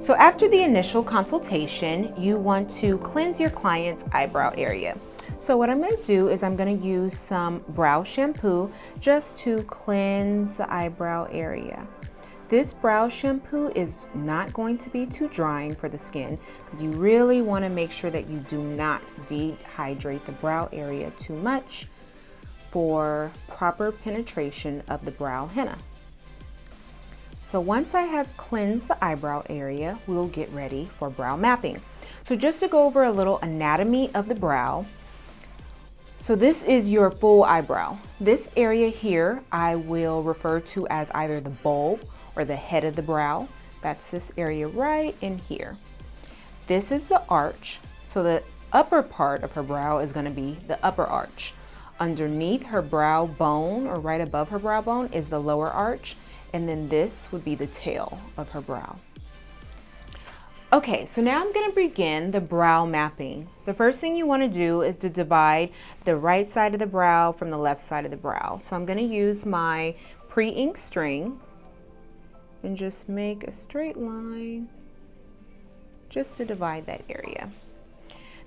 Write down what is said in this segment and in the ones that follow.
So after the initial consultation, you want to cleanse your client's eyebrow area. So what I'm going to do is I'm going to use some brow shampoo just to cleanse the eyebrow area. This brow shampoo is not going to be too drying for the skin because you really want to make sure that you do not dehydrate the brow area too much for proper penetration of the brow henna. So once I have cleansed the eyebrow area, we'll get ready for brow mapping. So just to go over a little anatomy of the brow. So this is your full eyebrow. This area here I will refer to as either the bulb or the head of the brow. That's this area right in here. This is the arch. So the upper part of her brow is going to be the upper arch. Underneath her brow bone, or right above her brow bone, is the lower arch. And then this would be the tail of her brow. Okay, so now I'm going to begin the brow mapping. The first thing you want to do is to divide the right side of the brow from the left side of the brow. So I'm going to use my pre-ink string and just make a straight line just to divide that area.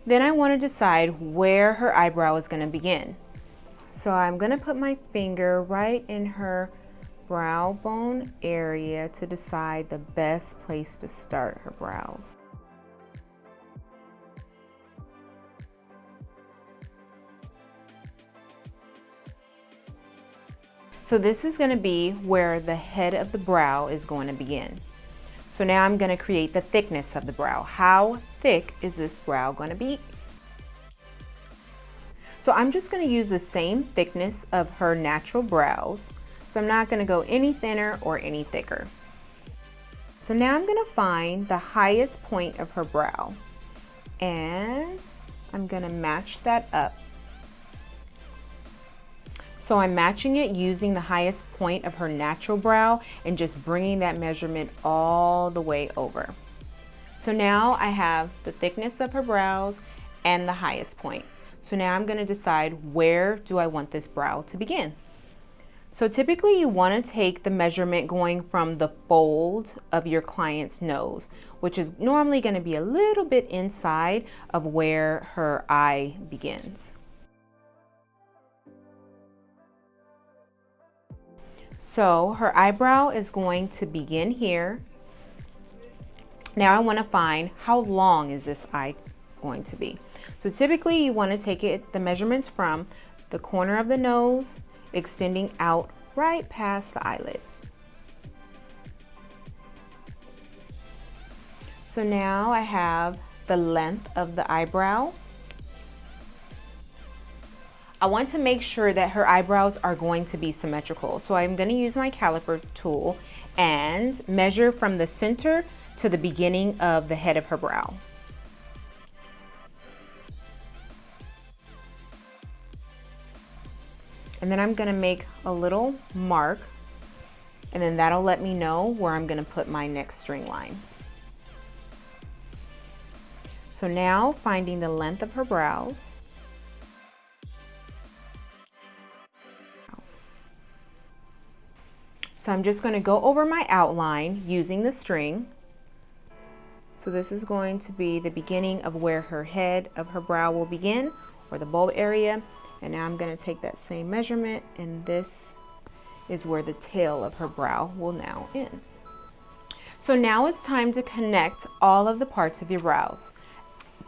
Then I want to decide where her eyebrow is going to begin. So I'm going to put my finger right in her brow bone area to decide the best place to start her brows. So this is going to be where the head of the brow is going to begin. So now I'm going to create the thickness of the brow. How thick is this brow going to be? So I'm just going to use the same thickness of her natural brows. So I'm not going to go any thinner or any thicker. So now I'm going to find the highest point of her brow and I'm going to match that up. So I'm matching it using the highest point of her natural brow and just bringing that measurement all the way over. So now I have the thickness of her brows and the highest point. So now I'm going to decide where do I want this brow to begin. So typically you want to take the measurement going from the fold of your client's nose, which is normally going to be a little bit inside of where her eye begins. So her eyebrow is going to begin here. Now I want to find how long is this eye going to be. So typically you want to take the measurements from the corner of the nose extending out right past the eyelid. So now I have the length of the eyebrow. I want to make sure that her eyebrows are going to be symmetrical. So I'm going to use my caliper tool and measure from the center to the beginning of the head of her brow. And then I'm going to make a little mark and then that'll let me know where I'm going to put my next string line. So now finding the length of her brows. So I'm just going to go over my outline using the string. So this is going to be the beginning of where her head of her brow will begin, or the bulb area. And now I'm going to take that same measurement and this is where the tail of her brow will now end. So now it's time to connect all of the parts of your brows.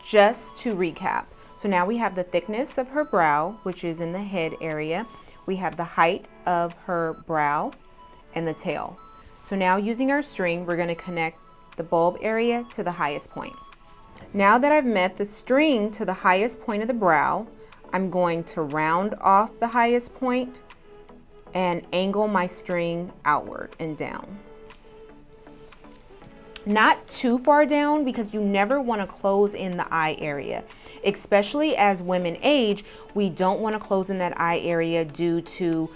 Just to recap, so now we have the thickness of her brow, which is in the head area. We have the height of her brow and the tail. So now using our string, we're going to connect the bulb area to the highest point. Now that I've met the string to the highest point of the brow, I'm going to round off the highest point and angle my string outward and down. Not too far down because you never want to close in the eye area. Especially as women age, we don't want to close in that eye area due to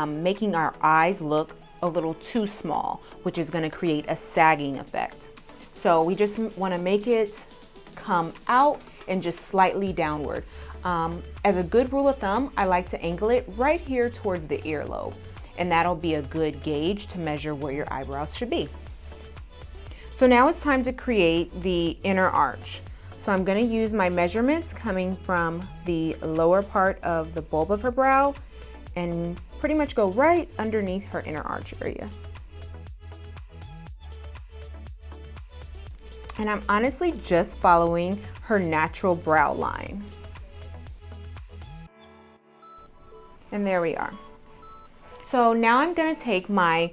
making our eyes look a little too small, which is going to create a sagging effect. So we just want to make it come out and just slightly downward. As a good rule of thumb, I like to angle it right here towards the earlobe, and that'll be a good gauge to measure where your eyebrows should be. So now it's time to create the inner arch. So I'm going to use my measurements coming from the lower part of the bulb of her brow and pretty much go right underneath her inner arch area. And I'm honestly just following her natural brow line. And there we are. So now I'm going to take my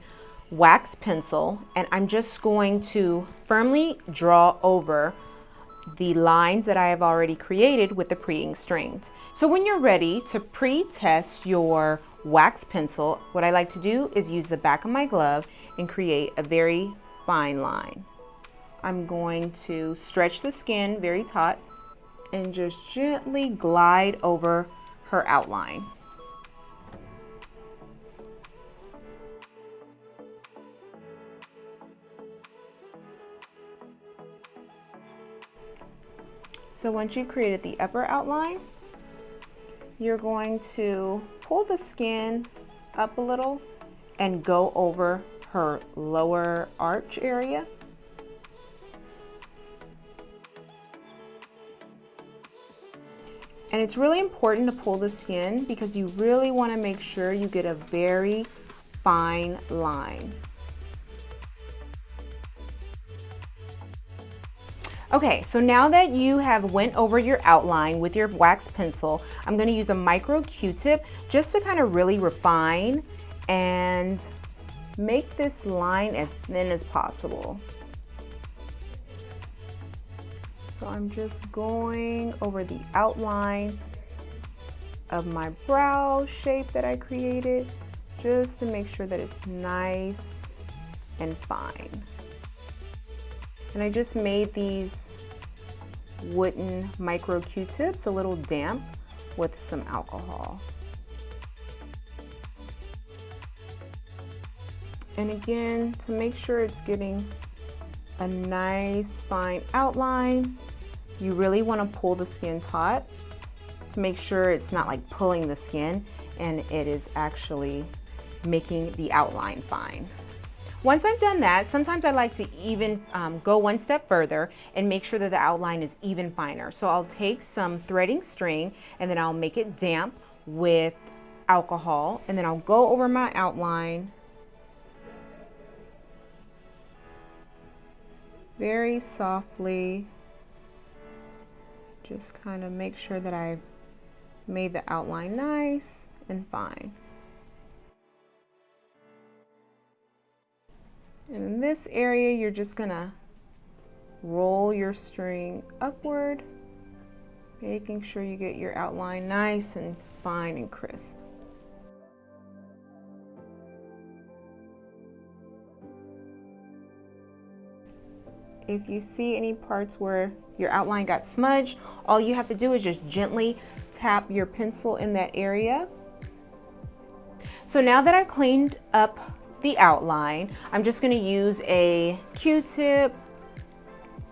wax pencil and I'm just going to firmly draw over the lines that I have already created with the pre-ink string. So when you're ready to pre-test your wax pencil, what I like to do is use the back of my glove and create a very fine line. I'm going to stretch the skin very taut and just gently glide over her outline. So once you've created the upper outline, you're going to pull the skin up a little and go over her lower arch area. And it's really important to pull the skin because you really want to make sure you get a very fine line. Okay, so now that you have went over your outline with your wax pencil, I'm going to use a micro Q-tip just to kind of really refine and make this line as thin as possible. So I'm just going over the outline of my brow shape that I created just to make sure that it's nice and fine. And I just made these wooden micro Q-tips a little damp with some alcohol. And again, to make sure it's getting a nice fine outline, you really want to pull the skin taut to make sure it's not like pulling the skin and it is actually making the outline fine. Once I've done that, sometimes I like to even go one step further and make sure that the outline is even finer. So I'll take some threading string and then I'll make it damp with alcohol and then I'll go over my outline very softly. Just kind of make sure that I've made the outline nice and fine. And in this area, you're just gonna roll your string upward, making sure you get your outline nice and fine and crisp. If you see any parts where your outline got smudged, all you have to do is just gently tap your pencil in that area. So now that I've cleaned up the outline, I'm just going to use a Q-tip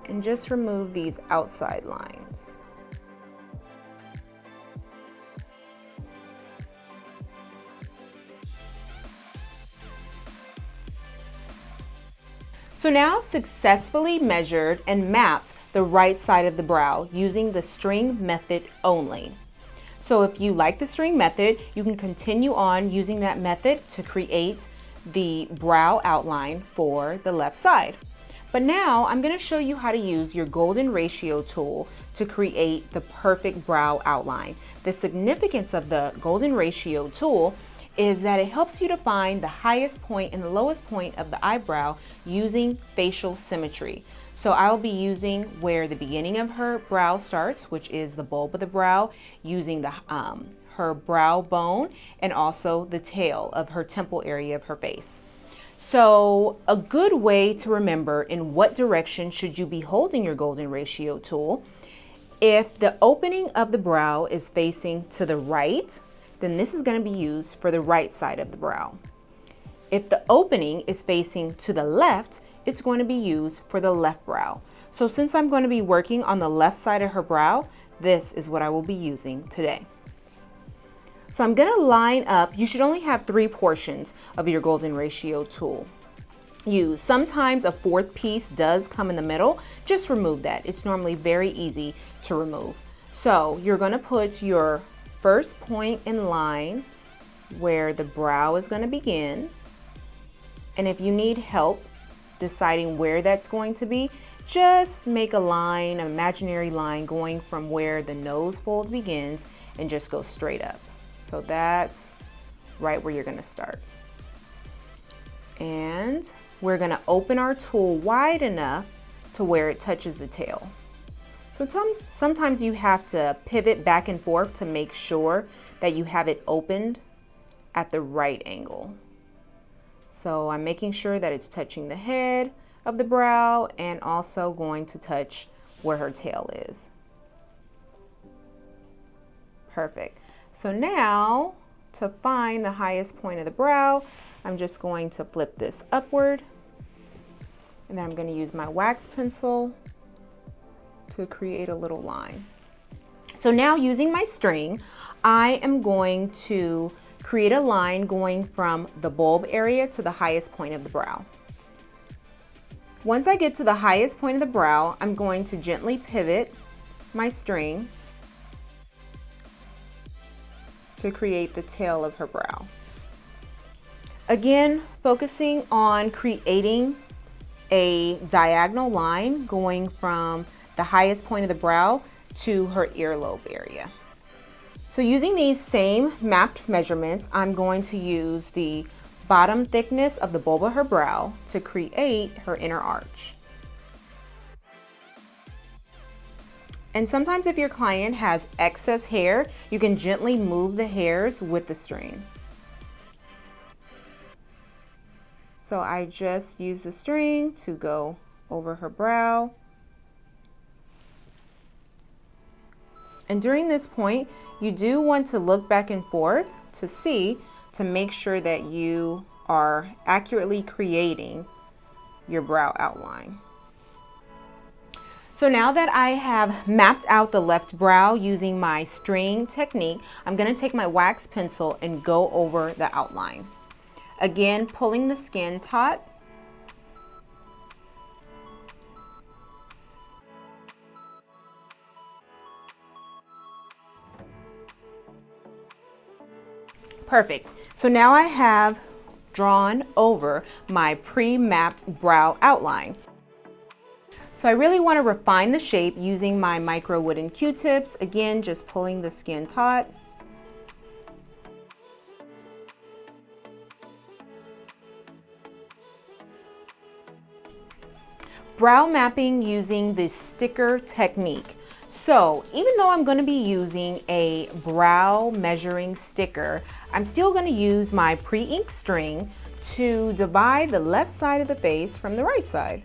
and just remove these outside lines. So now I've successfully measured and mapped the right side of the brow using the string method only. So if you like the string method, you can continue on using that method to create the brow outline for the left side. But now I'm going to show you how to use your golden ratio tool to create the perfect brow outline. The significance of the golden ratio tool is that it helps you to find the highest point and the lowest point of the eyebrow using facial symmetry. So I'll be using where the beginning of her brow starts, which is the bulb of the brow, using the her brow bone and also the tail of her temple area of her face. So a good way to remember in what direction should you be holding your golden ratio tool. If the opening of the brow is facing to the right, then this is going to be used for the right side of the brow. If the opening is facing to the left, it's going to be used for the left brow. So since I'm going to be working on the left side of her brow, this is what I will be using today. So I'm going to line up, you should only have 3 portions of your golden ratio tool. use. Sometimes a fourth piece does come in the middle. Just remove that. It's normally very easy to remove. So you're going to put your first point in line where the brow is going to begin. And if you need help deciding where that's going to be, just make a line, an imaginary line going from where the nose fold begins and just go straight up. So that's right where you're going to start. And we're going to open our tool wide enough to where it touches the tail. So sometimes you have to pivot back and forth to make sure that you have it opened at the right angle. So I'm making sure that it's touching the head of the brow and also going to touch where her tail is. Perfect. So now to find the highest point of the brow, I'm just going to flip this upward, and then I'm going to use my wax pencil to create a little line. So now using my string, I am going to create a line going from the bulb area to the highest point of the brow. Once I get to the highest point of the brow, I'm going to gently pivot my string to create the tail of her brow. Again, focusing on creating a diagonal line going from the highest point of the brow to her earlobe area. So using these same mapped measurements, I'm going to use the bottom thickness of the bulb of her brow to create her inner arch. And sometimes if your client has excess hair, you can gently move the hairs with the string. So I just use the string to go over her brow. And during this point, you do want to look back and forth to make sure that you are accurately creating your brow outline. So now that I have mapped out the left brow using my string technique, I'm going to take my wax pencil and go over the outline. Again, pulling the skin taut. Perfect. So now I have drawn over my pre-mapped brow outline. So I really want to refine the shape using my micro wooden Q-tips. Again, just pulling the skin taut. Brow mapping using the sticker technique. So even though I'm going to be using a brow measuring sticker, I'm still going to use my pre-ink string to divide the left side of the face from the right side.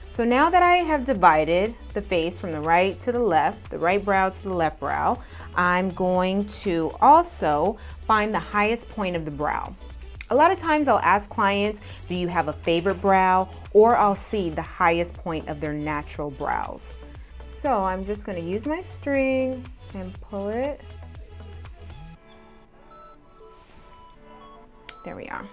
So now that I have divided the face from the right to the left, the right brow to the left brow, I'm going to also find the highest point of the brow. A lot of times I'll ask clients, do you have a favorite brow? Or I'll see the highest point of their natural brows. So I'm just going to use my string and pull it. There we are.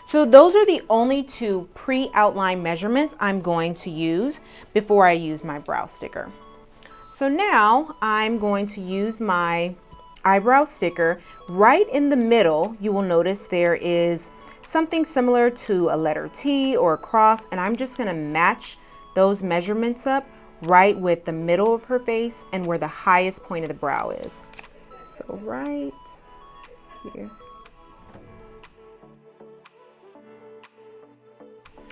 So those are the only two pre-outline measurements I'm going to use before I use my brow sticker. So now I'm going to use my eyebrow sticker. Right in the middle, you will notice there is something similar to a letter T or a cross, and I'm just going to match those measurements up right with the middle of her face and where the highest point of the brow is. So right here.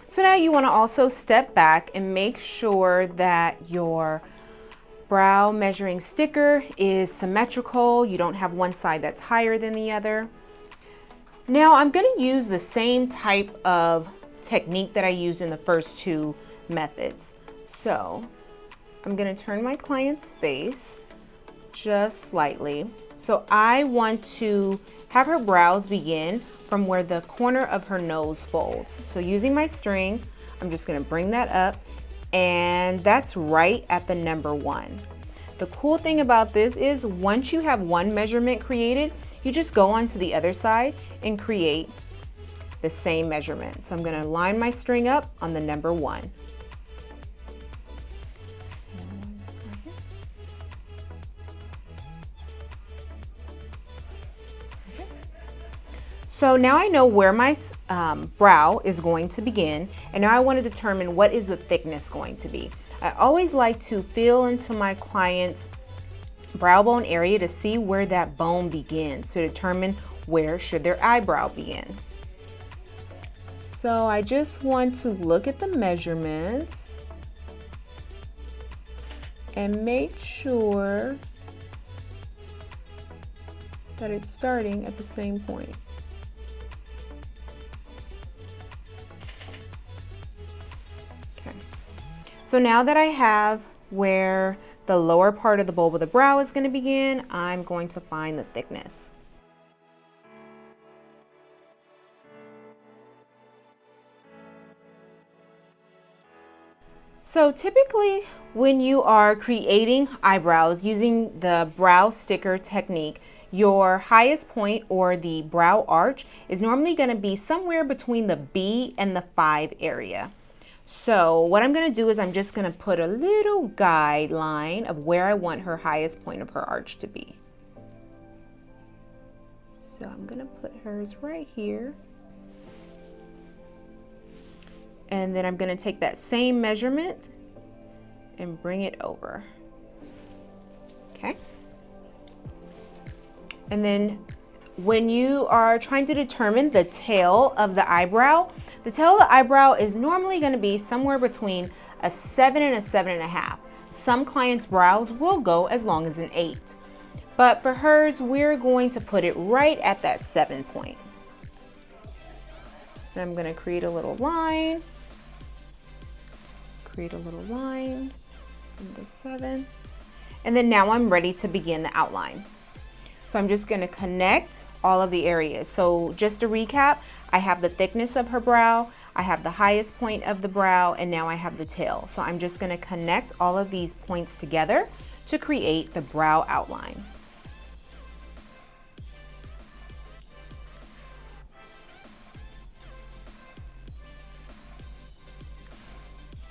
So now you want to also step back and make sure that your brow measuring sticker is symmetrical. You don't have one side that's higher than the other. Now I'm going to use the same type of technique that I used in the first two methods. So I'm going to turn my client's face just slightly. So I want to have her brows begin from where the corner of her nose folds. So using my string, I'm just going to bring that up, and that's right at the number 1. The cool thing about this is once you have one measurement created, you just go on to the other side and create the same measurement. So I'm going to line my string up on the number 1. So now I know where my brow is going to begin, and now I want to determine what is the thickness going to be. I always like to feel into my client's brow bone area to see where that bone begins to determine where should their eyebrow begin. So I just want to look at the measurements and make sure that it's starting at the same point. So now that I have where the lower part of the bulb of the brow is going to begin, I'm going to find the thickness. So typically when you are creating eyebrows using the brow sticker technique, your highest point or the brow arch is normally going to be somewhere between the B and the 5 area. So what I'm going to do is I'm just going to put a little guideline of where I want her highest point of her arch to be. So I'm going to put hers right here. And then I'm going to take that same measurement and bring it over. Okay. And then when you are trying to determine the tail of the eyebrow, the tail of the eyebrow is normally going to be somewhere between a 7 and a 7.5. Some clients' brows will go as long as an 8. But for hers, we're going to put it right at that 7 point. And I'm going to create a little line. Create a little line from the 7. And then now I'm ready to begin the outline. So I'm just going to connect all of the areas. So just to recap, I have the thickness of her brow, I have the highest point of the brow, and now I have the tail. So I'm just going to connect all of these points together to create the brow outline.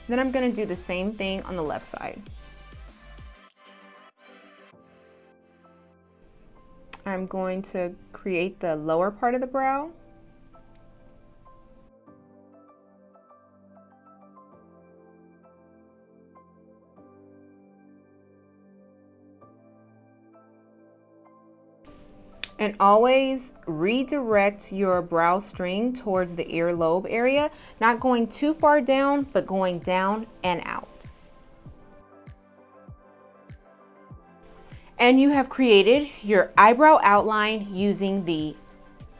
Then I'm going to do the same thing on the left side. I'm going to create the lower part of the brow. And always redirect your brow string towards the earlobe area, not going too far down, but going down and out. And you have created your eyebrow outline using the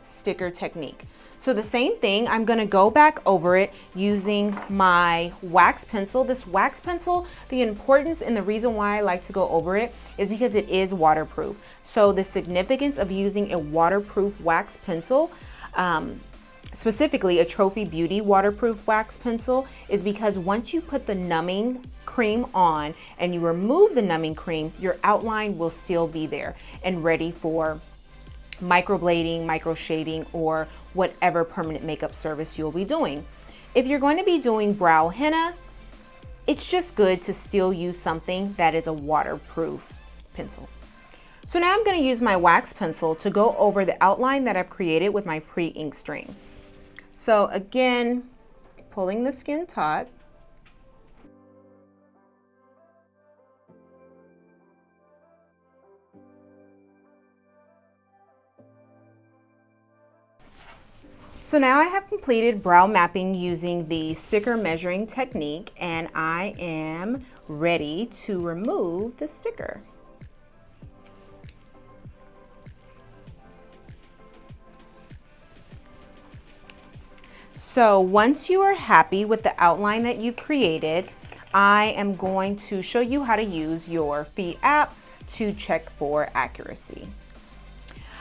sticker technique. So the same thing, I'm gonna go back over it using my wax pencil. This wax pencil, the importance and the reason why I like to go over it is because it is waterproof. So the significance of using a waterproof wax pencil, specifically a Trophy Beauty waterproof wax pencil, is because once you put the numbing cream on and you remove the numbing cream, your outline will still be there and ready for microblading, micro shading, or whatever permanent makeup service you'll be doing. If you're going to be doing brow henna, it's just good to still use something that is a waterproof pencil. So now I'm going to use my wax pencil to go over the outline that I've created with my pre-ink string. So again, pulling the skin taut. So now I have completed brow mapping using the sticker measuring technique, and I am ready to remove the sticker. So once you are happy with the outline that you've created, I am going to show you how to use your Fee app to check for accuracy.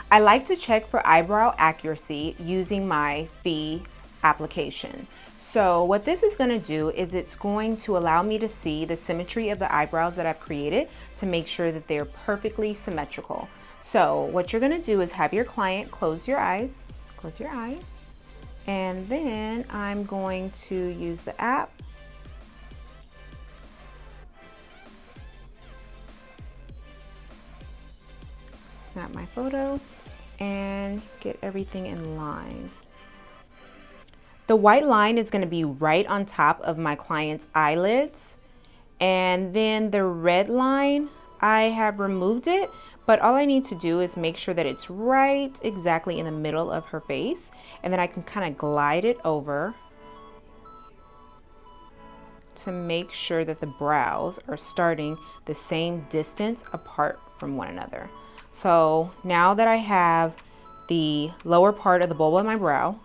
I like to check for eyebrow accuracy using my Fee application. So what this is going to do is it's going to allow me to see the symmetry of the eyebrows that I've created to make sure that they're perfectly symmetrical. So what you're going to do is have your client close your eyes, And then I'm going to use the app. Snap my photo and get everything in line. The white line is going to be right on top of my client's eyelids, and then the red line, I have removed it, but all I need to do is make sure that it's right exactly in the middle of her face, and then I can kind of glide it over to make sure that the brows are starting the same distance apart from one another. So now that I have the lower part of the bulb of my brow,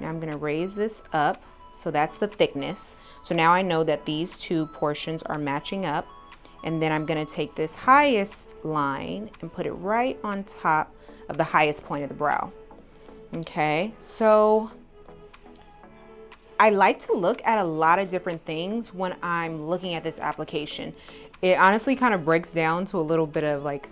now I'm going to raise this up, so that's the thickness. So now I know that these two portions are matching up, and then I'm going to take this highest line and put it right on top of the highest point of the brow. Okay, so I like to look at a lot of different things when I'm looking at this application. It honestly kind of breaks down to a little bit of like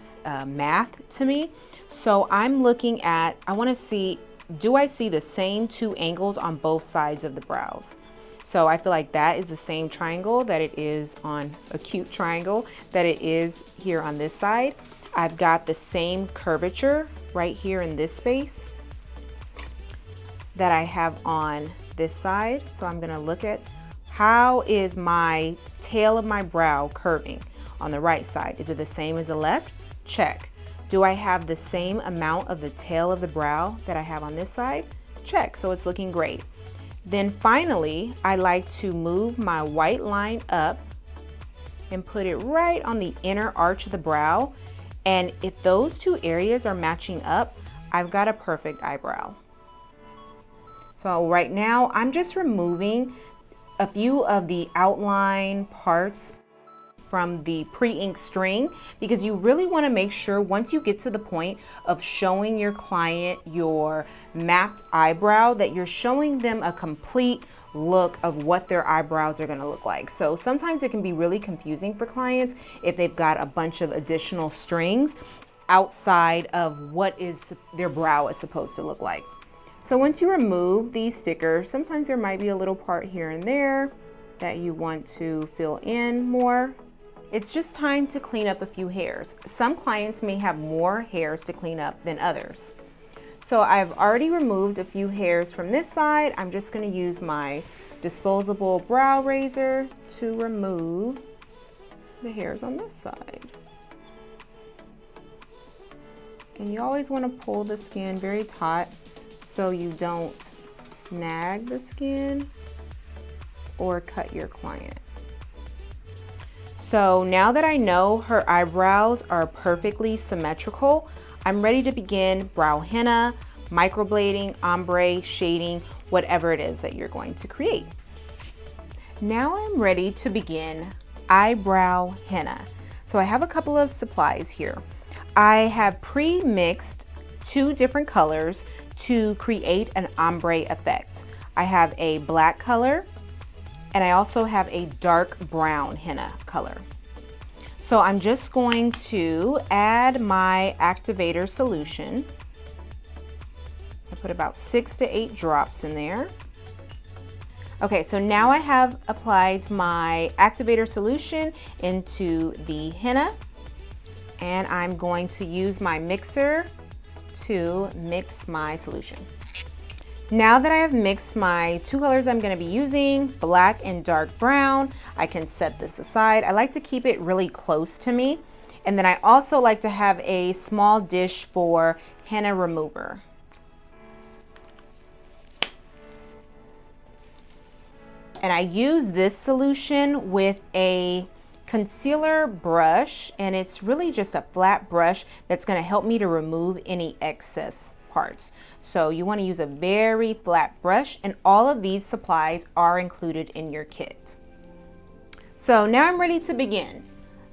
math to me. So I'm looking at, I want to see, do I see the same two angles on both sides of the brows? So I feel like that is the same triangle that it is on acute triangle that it is here on this side. I've got the same curvature right here in this space that I have on this side. So I'm going to look at how is my tail of my brow curving on the right side. Is it the same as the left? Check. Do I have the same amount of the tail of the brow that I have on this side? Check. So it's looking great. Then finally, I like to move my white line up and put it right on the inner arch of the brow. And if those two areas are matching up, I've got a perfect eyebrow. So right now I'm just removing a few of the outline parts from the pre-ink string, because you really want to make sure once you get to the point of showing your client your mapped eyebrow that you're showing them a complete look of what their eyebrows are going to look like. So sometimes it can be really confusing for clients if they've got a bunch of additional strings outside of what is their brow is supposed to look like. So once you remove these stickers, sometimes there might be a little part here and there that you want to fill in more. It's just time to clean up a few hairs. Some clients may have more hairs to clean up than others. So I've already removed a few hairs from this side. I'm just going to use my disposable brow razor to remove the hairs on this side. And you always want to pull the skin very taut so you don't snag the skin or cut your client. So now that I know her eyebrows are perfectly symmetrical, I'm ready to begin brow henna, microblading, ombre, shading, whatever it is that you're going to create. Now I'm ready to begin eyebrow henna. So I have a couple of supplies here. I have pre-mixed 2 different colors to create an ombre effect. I have a black color, and I also have a dark brown henna color. So I'm just going to add my activator solution. I put about 6 to 8 drops in there. Okay, so now I have applied my activator solution into the henna, and I'm going to use my mixer to mix my solution. Now that I have mixed my 2 colors I'm going to be using, black and dark brown, I can set this aside. I like to keep it really close to me. And then I also like to have a small dish for henna remover. And I use this solution with a concealer brush, and it's really just a flat brush that's going to help me to remove any excess parts. So you want to use a very flat brush, and all of these supplies are included in your kit. So now I'm ready to begin.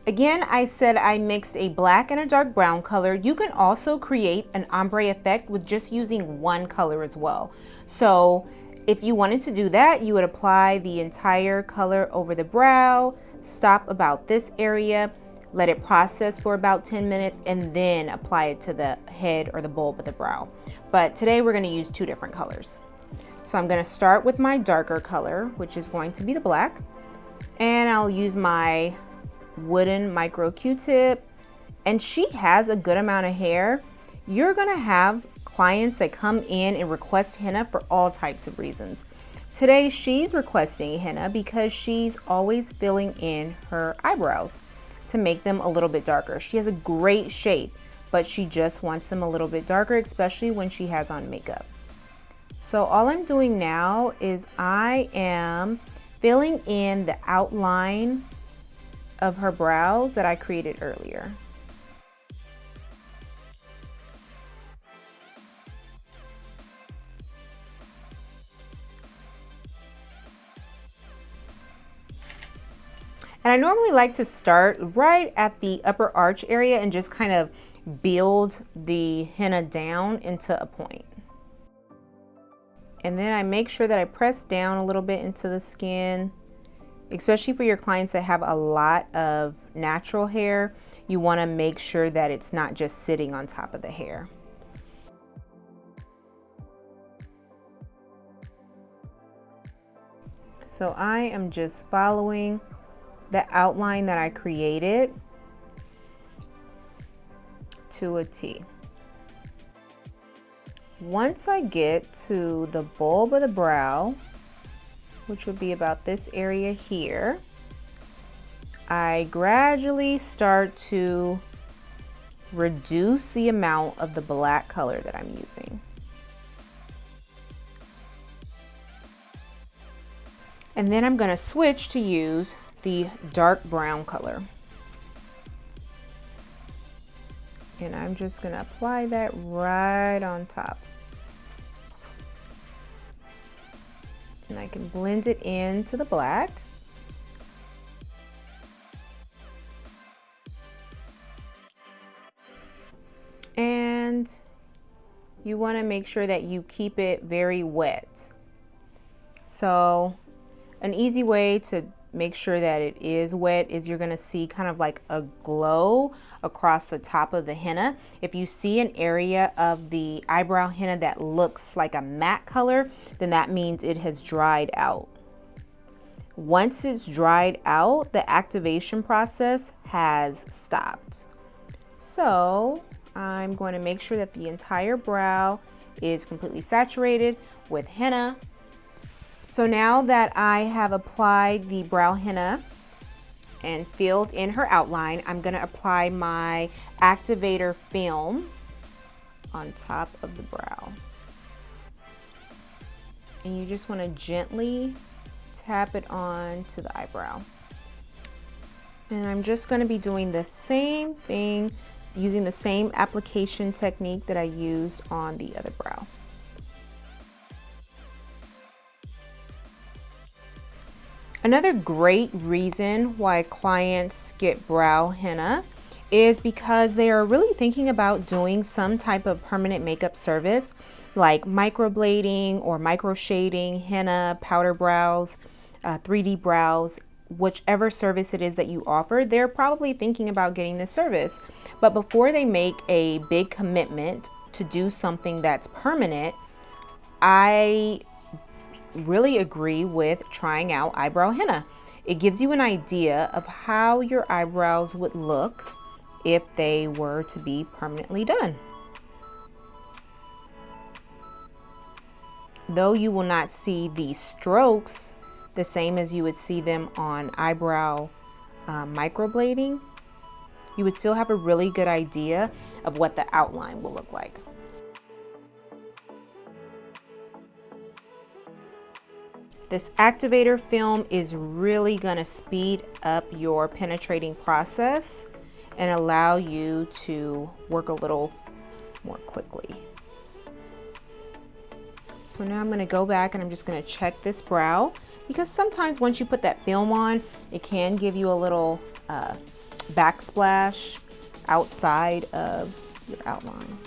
Again, I said I mixed a black and a dark brown color. You can also create an ombre effect with just using one color as well. So if you wanted to do that, you would apply the entire color over the brow, stop about this area, let it process for about 10 minutes, and then apply it to the head or the bulb of the brow. But today we're going to use 2 different colors. So I'm going to start with my darker color, which is going to be the black, and I'll use my wooden micro Q-tip. And she has a good amount of hair. You're going to have clients that come in and request henna for all types of reasons. Today she's requesting henna because she's always filling in her eyebrows to make them a little bit darker. She has a great shape, but she just wants them a little bit darker, especially when she has on makeup. So all I'm doing now is I am filling in the outline of her brows that I created earlier. And I normally like to start right at the upper arch area and just kind of build the henna down into a point. And then I make sure that I press down a little bit into the skin, especially for your clients that have a lot of natural hair. You want to make sure that it's not just sitting on top of the hair. So I am just following the outline that I created to a T. Once I get to the bulb of the brow, which would be about this area here, I gradually start to reduce the amount of the black color that I'm using. And then I'm going to switch to use the dark brown color. And I'm just going to apply that right on top. And I can blend it into the black. And you want to make sure that you keep it very wet. So an easy way to make sure that it is wet is you're going to see kind of like a glow across the top of the henna. If you see an area of the eyebrow henna that looks like a matte color, then that means it has dried out. Once it's dried out, the activation process has stopped. So I'm going to make sure that the entire brow is completely saturated with henna. So now that I have applied the brow henna and filled in her outline, I'm going to apply my activator film on top of the brow. And you just want to gently tap it on to the eyebrow. And I'm just going to be doing the same thing, using the same application technique that I used on the other brow. Another great reason why clients get brow henna is because they are really thinking about doing some type of permanent makeup service like microblading or micro shading, henna, powder brows, 3D brows, whichever service it is that you offer. They're probably thinking about getting this service. But before they make a big commitment to do something that's permanent, I really agree with trying out eyebrow henna. It gives you an idea of how your eyebrows would look if they were to be permanently done. Though you will not see the strokes the same as you would see them on eyebrow microblading, you would still have a really good idea of what the outline will look like. This activator film is really going to speed up your penetrating process and allow you to work a little more quickly. So now I'm going to go back and I'm just going to check this brow, because sometimes once you put that film on, it can give you a little backsplash outside of your outline.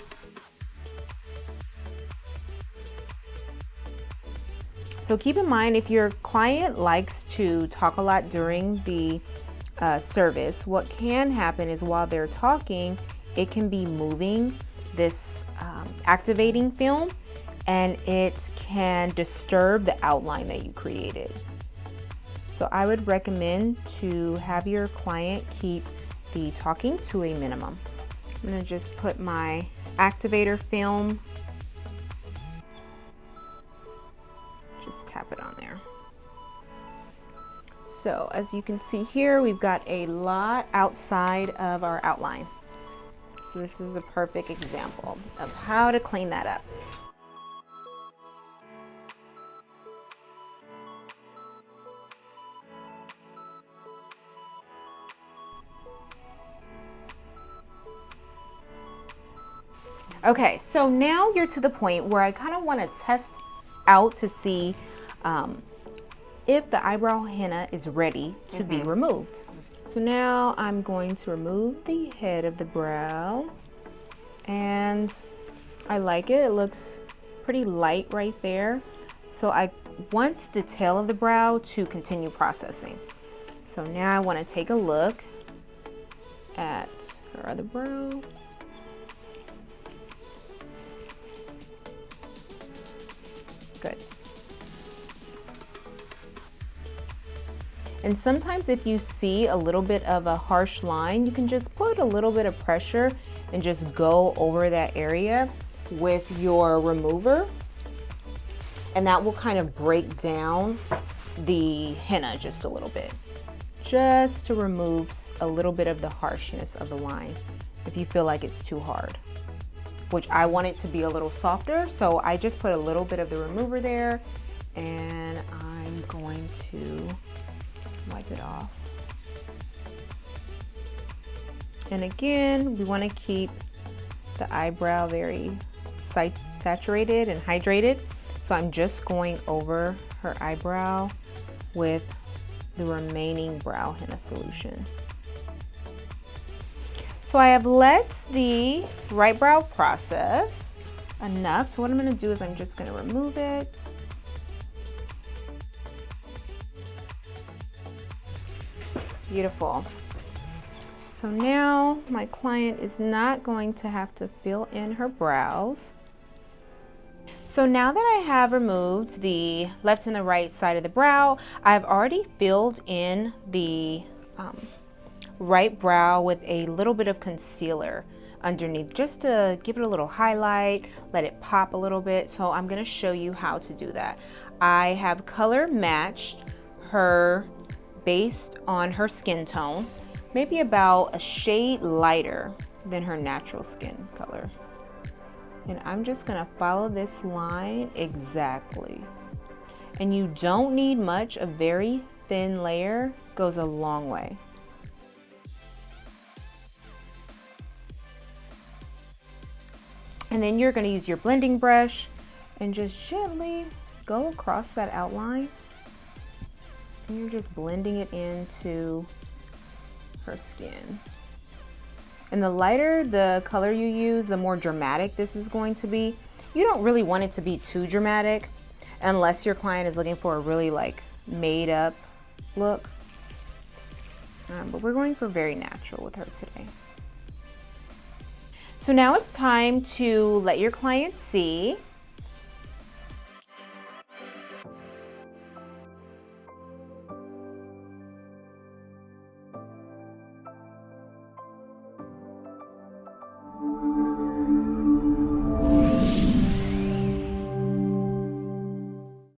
So keep in mind, if your client likes to talk a lot during the service, what can happen is while they're talking, it can be moving this activating film, and it can disturb the outline that you created. So I would recommend to have your client keep the talking to a minimum. I'm gonna just put my activator film, just tap it on there. So as you can see here, we've got a lot outside of our outline. So this is a perfect example of how to clean that up. Okay, so now you're to the point where I kind of want to test out to see if the eyebrow henna is ready to be removed. So now I'm going to remove the head of the brow, and I like it. It looks pretty light right there. So I want the tail of the brow to continue processing. So now I want to take a look at her other brow. Good. And sometimes if you see a little bit of a harsh line, you can just put a little bit of pressure and just go over that area with your remover. And that will kind of break down the henna just a little bit, just to remove a little bit of the harshness of the line if you feel like it's too hard, which I want it to be a little softer. So I just put a little bit of the remover there, and I'm going to wipe it off. And again, we want to keep the eyebrow very saturated and hydrated. So I'm just going over her eyebrow with the remaining brow henna solution. So I have let the right brow process enough. So what I'm going to do is I'm just going to remove it. Beautiful. So now my client is not going to have to fill in her brows. So now that I have removed the left and the right side of the brow, I've already filled in the right brow with a little bit of concealer underneath, just to give it a little highlight, let it pop a little bit. So I'm going to show you how to do that. I have color matched her based on her skin tone, maybe about a shade lighter than her natural skin color. And I'm just gonna follow this line exactly. And you don't need much. A very thin layer goes a long way. And then you're gonna use your blending brush and just gently go across that outline. And you're just blending it into her skin. And the lighter the color you use, the more dramatic this is going to be. You don't really want it to be too dramatic unless your client is looking for a really like made up look. But we're going for very natural with her today. So now it's time to let your client see